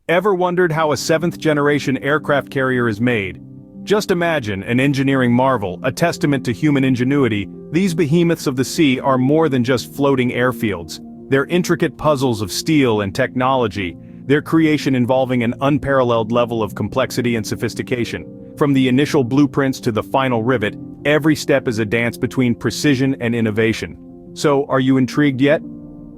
Ever wondered how a seventh-generation aircraft carrier is made? Just imagine an engineering marvel, a testament to human ingenuity. These behemoths of the sea are more than just floating airfields. They're intricate puzzles of steel and technology, their creation involving an unparalleled level of complexity and sophistication. From the initial blueprints to the final rivet, every step is a dance between precision and innovation. So, are you intrigued yet?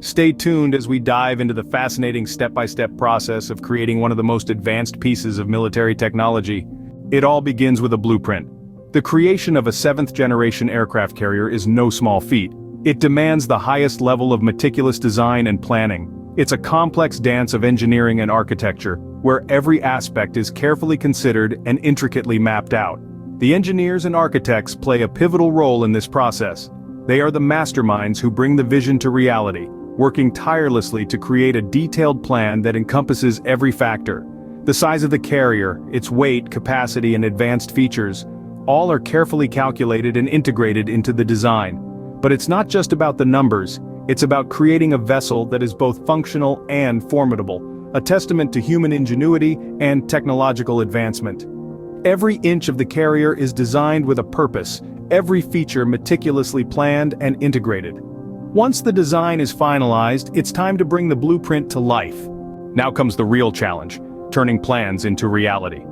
Stay tuned as we dive into the fascinating step-by-step process of creating one of the most advanced pieces of military technology. It all begins with a blueprint. The creation of a seventh-generation aircraft carrier is no small feat. It demands the highest level of meticulous design and planning. It's a complex dance of engineering and architecture, where every aspect is carefully considered and intricately mapped out. The engineers and architects play a pivotal role in this process. They are the masterminds who bring the vision to reality, working tirelessly to create a detailed plan that encompasses every factor. The size of the carrier, its weight, capacity, and advanced features, all are carefully calculated and integrated into the design. But it's not just about the numbers, it's about creating a vessel that is both functional and formidable, a testament to human ingenuity and technological advancement. Every inch of the carrier is designed with a purpose, every feature meticulously planned and integrated. Once the design is finalized, it's time to bring the blueprint to life. Now comes the real challenge, turning plans into reality.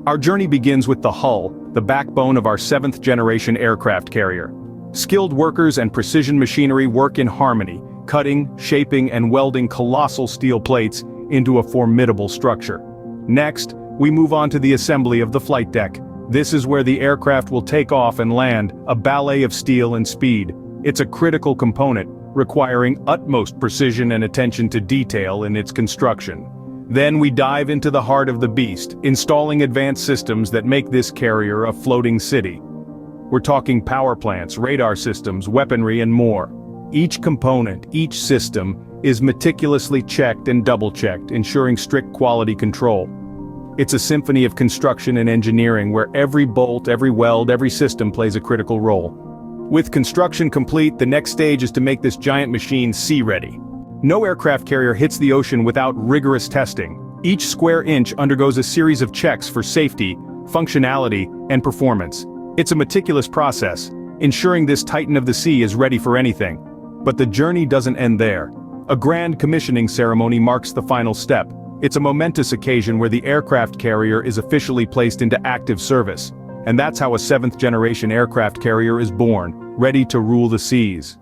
Our journey begins with the hull, the backbone of our seventh-generation aircraft carrier. Skilled workers and precision machinery work in harmony, cutting, shaping, and welding colossal steel plates into a formidable structure. Next, we move on to the assembly of the flight deck. This is where the aircraft will take off and land, a ballet of steel and speed. It's a critical component, requiring utmost precision and attention to detail in its construction. Then we dive into the heart of the beast, installing advanced systems that make this carrier a floating city. We're talking power plants, radar systems, weaponry, and more. Each component, each system, is meticulously checked and double-checked, ensuring strict quality control. It's a symphony of construction and engineering where every bolt, every weld, every system plays a critical role. With construction complete, the next stage is to make this giant machine sea-ready. No aircraft carrier hits the ocean without rigorous testing. Each square inch undergoes a series of checks for safety, functionality, and performance. It's a meticulous process, ensuring this titan of the sea is ready for anything. But the journey doesn't end there. A grand commissioning ceremony marks the final step. It's a momentous occasion where the aircraft carrier is officially placed into active service. And that's how a seventh-generation aircraft carrier is born, ready to rule the seas.